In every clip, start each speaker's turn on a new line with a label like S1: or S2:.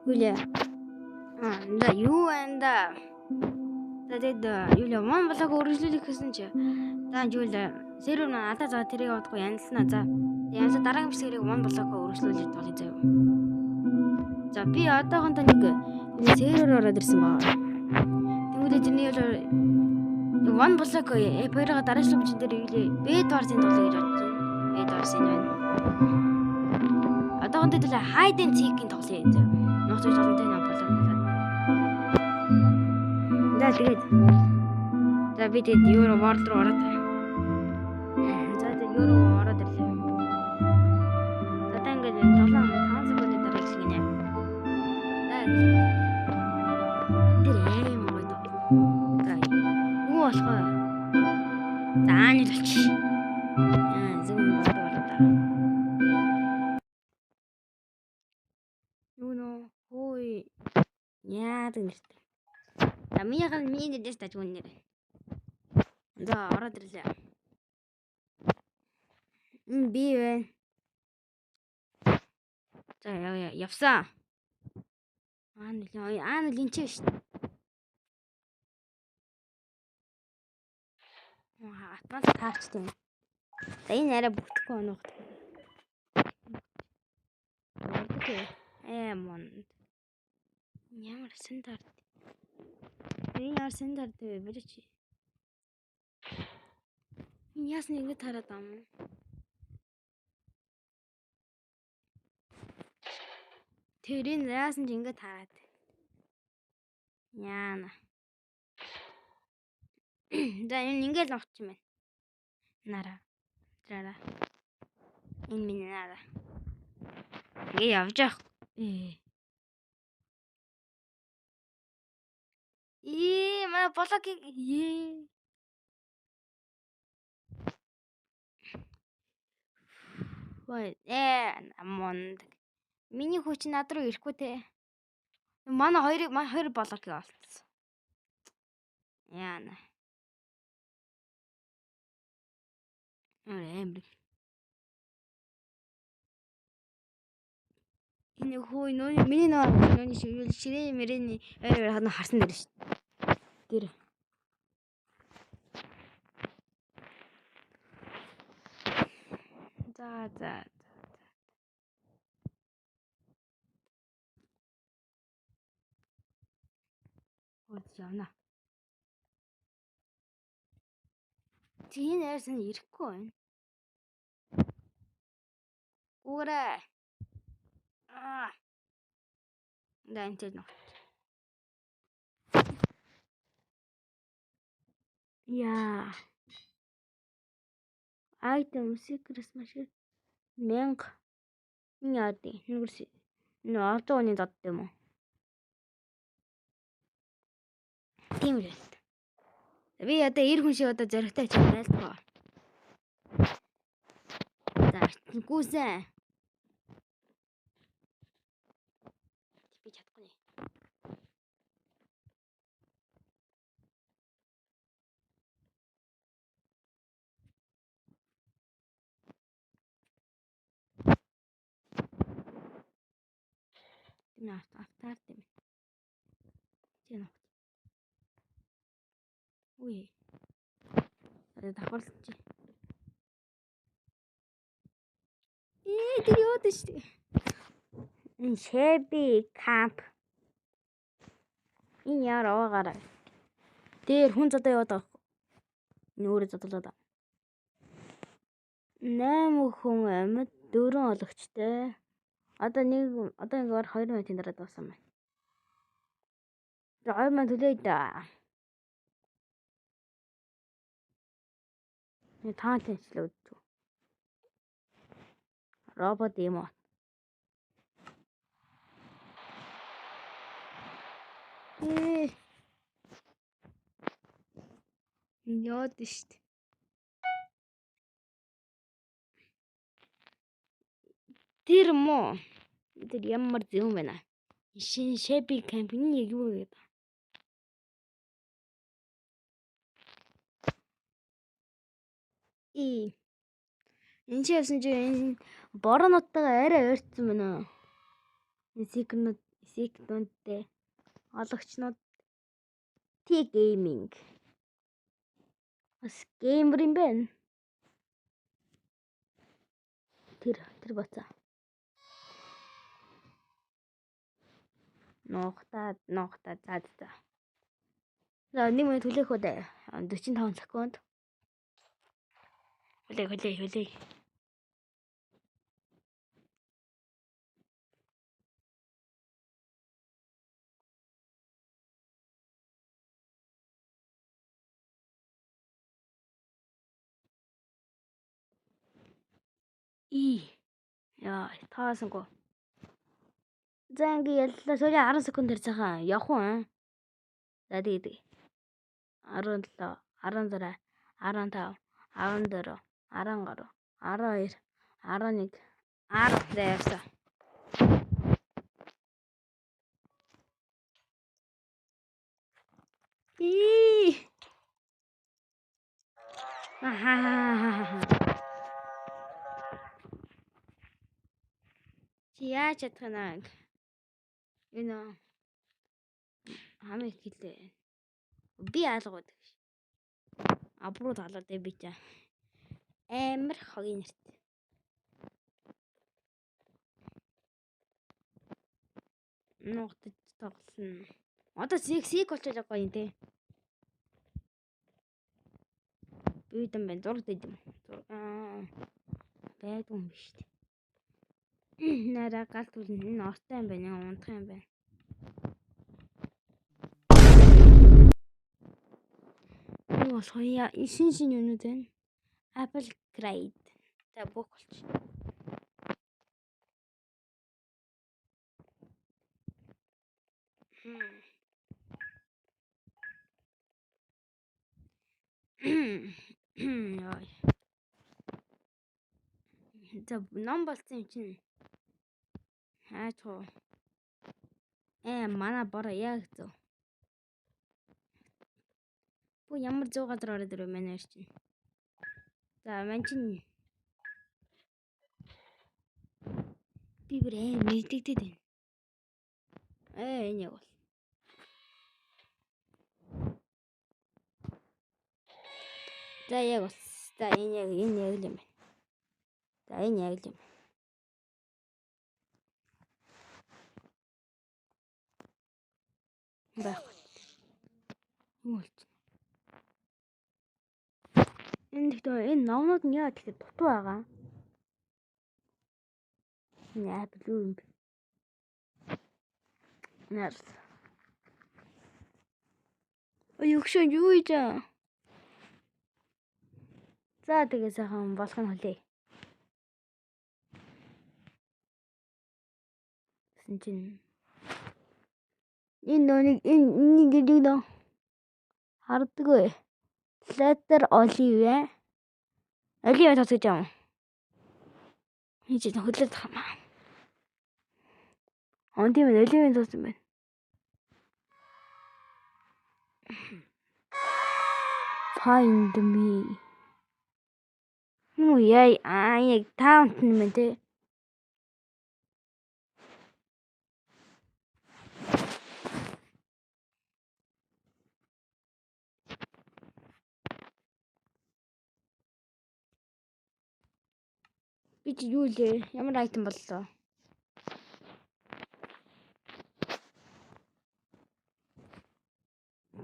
S1: Юля. Да юу байна да. Тэгээд Юля мон блог өргөжлүүлэх гэсэн чи. За Юля сервер маань алдаа заа тэрийг авахгүй янзлнаа за. Янзлаа дараагийн хэсгэрийг мон блог өргөжлүүлж тоглоё заяа. За би одоохондоо нэг сервер ороод ирсэн баа. Тэгвэл тэрний One Block баяраа дараачлаг бичэн дээр Bedwars-ын тоглоё гэж бодож байна. Bedwars-ын байна. Одоохондоо төлөө Hide and Seek-ийн тоглоё гэж. Нууц гэж олонтой нэг болоо болоод. За би тэгээд Euro World руу ороод. За тэгээд Euro ороод ирлээ. За та ингээд 5 секундын дараа эхлэх нэ. Тэр юм гоё доо. За юу болох вэ? За нэг болчих. Зөв болоо да. Нүно хой яадаг нэртэй. За миний дэс таж гүн нэр. За ороод ирлээ. Би вэ. За явсан. Нэг линчээ шүү дээ. Атмаас таарчтай. За энэ арай бүтэхгүй онох. Мон. Ямар стандарт. Ямар стандарт вэ бэрч. Ясны ингэ тараад ам. Тэрийн яасан ч ингэ тараад. Яана. За энэ ингээл авчих юм байна. Нара. Трара. Энэ минь нара. Явж яах. Маа блог Монд. Миний хүч над руу ирэхгүй те. Манай хоёр блог олцсон. Яана. Эмбэг. Энэ хөөе миний нөөний ширээ мэрэний харсан дээр шүү дээ. Тэр. За. Явна. Тийм яасан ирэхгүй байна. Уурай. Дэнтэй нөх. Яа. Item secrets машин 1000 яади нүгэрс одооны дод юм уу? Тийм л. Би одоо 90 хүн шиг одоо зоригтой ч байлгүй. За гүсэн. Би чадахгүй. Автаар тийм. Тийм. Үе. Давхарлаж чи. Тэр яод штэ. Энэ Shabby Camp. Энэ яраагаар. Тэр хүн задаа яваад байгаа. Нүүрээ задлаад. 8 хүн амьд 4 ологчтой. Одоо ингээр 2 минутын дараа дууссан байна. За 2 минут төлөөе да. Нэг таанчлаа үзв. Робот юм уу? Яод штт. Тэр мó. Тэр ямар зөв байна. Шин Shabby Camp-ийн яг юу гэдэг. Энэ чи яасан чи энэ Боронуудтайгаа арай ойрцсон байна. Секнүүдтэй ологчнууд T-gaming. Бас геймер юм байна. Тэр бацаа. Ногтаа заад та. За 1 минут хүлээх үү? 45 секунд. Хүлээ. Яа, таасангүй. За ингээ яллаа. Сүүлийн 10 секундээр цаахан явах уу? За тэгээд 17, 16, 15, 14, 13, 12, 11, 10 заяасан. Чи яаж чадах вэ? Энэ хамиг хэлээ. Би алгууд. Абруу талаад би чаа. Амар хогийн нэрт. Ногтож тоглоно. Одоо сик болчиход байгаа юм те. Би дэм бэн зураг дэм. Байдгүй юм биш үү? Нараа галт үлэн энэ ортой юм байна. Унтах юм байна. Юу соёя шин юмнууд байна. Apple Grade. За бүх болчих. Яа. За ном болсон юм чинь. Хаачуу. Манай бороо яг зөв. Бу ямар зөв газар ороод ирв манай чинь. За мань чинь би бүр мэддэгдээд байна. Энэ яг бол. За яг бол. За энэ яг л юм байна. За энэ яг л юм. Байхгүй. Юу болчих. Энэ номнууд нь яа тэгэхээр дутуу байгаа. Яа блүү юм бэ? Нарс. Югшоо юу ийжаа? За тэгээ сайхан болох нь хүлээ. Чинь энэ гэдэг дөө хардггүй. Letter Olivia. Оливия тасгаж юм. Хийж хөдлөж хамаа. Тийм ээ, Оливия тасгаж юм байна. Find me. Яг таунт юм те. Би чи юу лээ? Ямар айтем боллоо?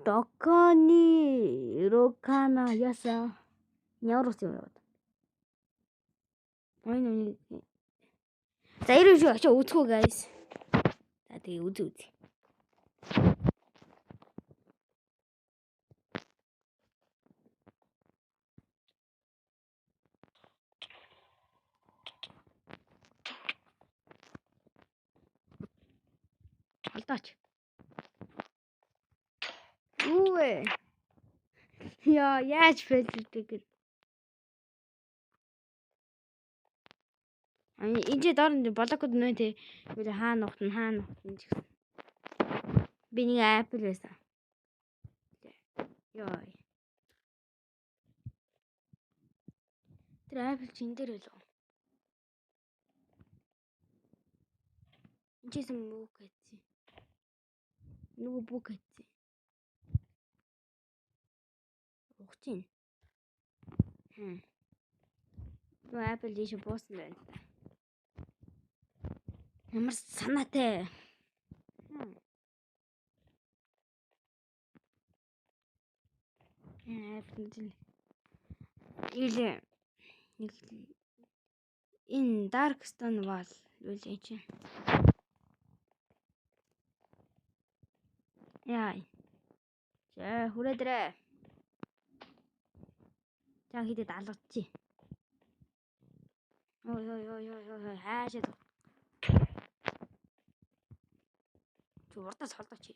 S1: Докони Рокана яса. Ямар ус юм бэ? Ой. За ирээ шүү очоо үзхүү guys. За тэгээ үзье. Алдаач. Юу вэ? Яа, яаж фэлдэг. Энд доор блокуд нөө те. Хаана нухтана гэсэн. Би нэг Apple байсан. Яа. Тэр Apple чин дээр байлаа. Чисэн муу гэсэн. Нөгөө бүх гэсэн. Ухчин. Нөгөө Apple дэше буусан байна. Ямар санаатай. Apple или нэг энэ Darkstone wall юу л чи. Яа. За хүрээдрээ. За хидэд алгацчих. Ой хаашаа. Чи урдаас холдооч.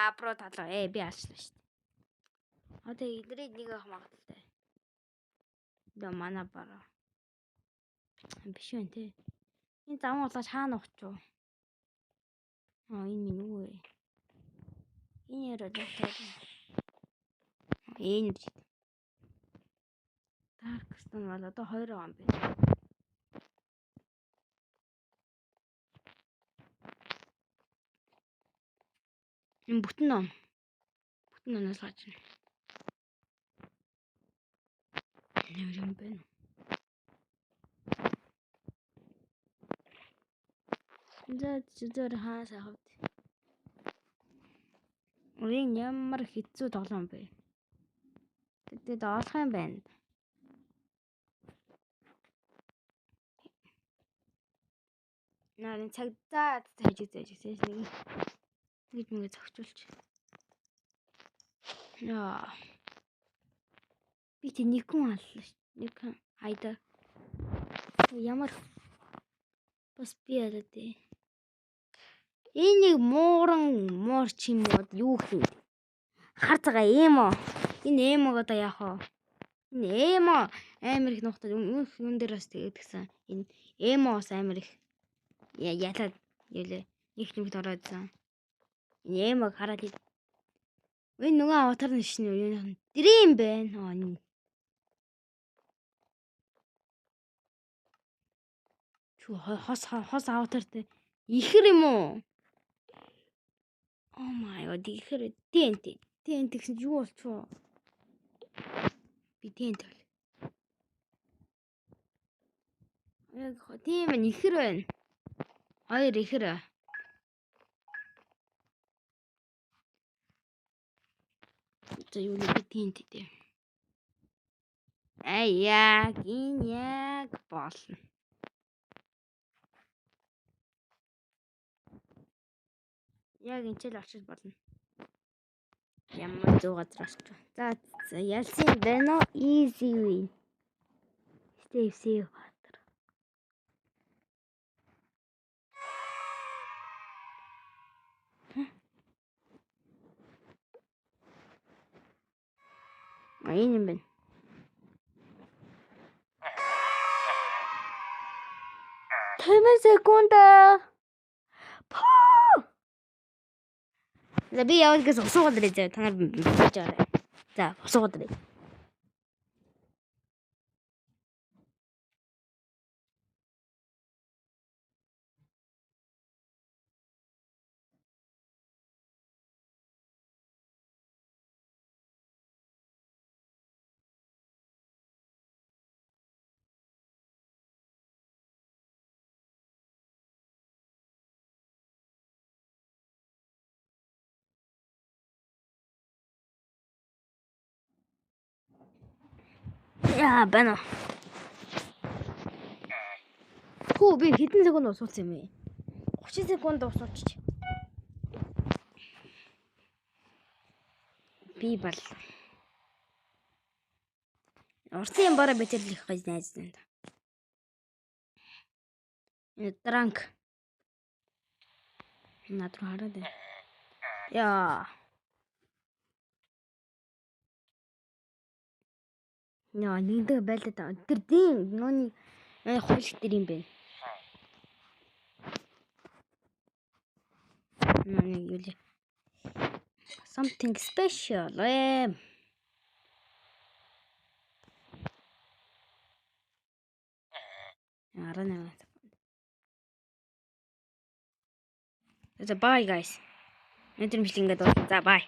S1: Апро талаа. Би алчлаа шүү дээ. Одоо эдрийг нэг ах магадaltaй. Дөө мана бара. Биш үү те. Энэ зам болооч хаана уучуу? Энэ минь юу вэ? Энэ яруу даа. Энэ Darkstone бол одоо 2 он байна. Энэ бүтэн оноос гаж байна. Ямар юм бэ? Зөөр хаасаа хавд. Урийн ямар хэцүү тоглоом бэ? Тэгтээ доолох юм байна. Нарын цагдаа хажиг нэг мөнгө зогчулж. Яа. Би тэ нэг хүн аллаа ш. Нэг хайда. Ямар бас би яриа дээ. Энэ нэг муурч юм юу хин. Хар цагаа эмо. Энэ эмог одоо яах вэ? Энэ эмо амар их нухтад юм дээр бас тэгээд гисэн. Энэ эмо бас амар их ялаад ялээ. Их нүгт ороодсан. Энэ эмог хараад энэ нөгөө аватар нь шин юу дрим байна. Чу хос аватартай ихэр юм уу? Oh my god, ихэр тент гэсэн юу болчихоо? Би тент бол. Яг тийм ээ ихэр байна. Хоёр ихэр. За юу нэг тент дээ. Яг болно. Яг энэ ч л очиж болно. Ямар зүү газар очиж. За ялсан байна уу? Easy win. Stay safe. Энэ юм байна. Тэмээ секунда. За би яваад гэсэн усуугаад ирээ. Та нар бич аваарай. За усуугаад ирээ. Яа бана. Хөө би хэдэн секунд усуулсан юм бэ? 30 секунд усуулчих. Би бол Урсын бараа битэрлэх гэж найз байна. Энэ дранк. Над руу хараад байна. Яа. Яа нэгдэг байлаа. Тэр дийн нууны хойлох тэр юм бэ. Юля. Something special. Bye guys. Bye.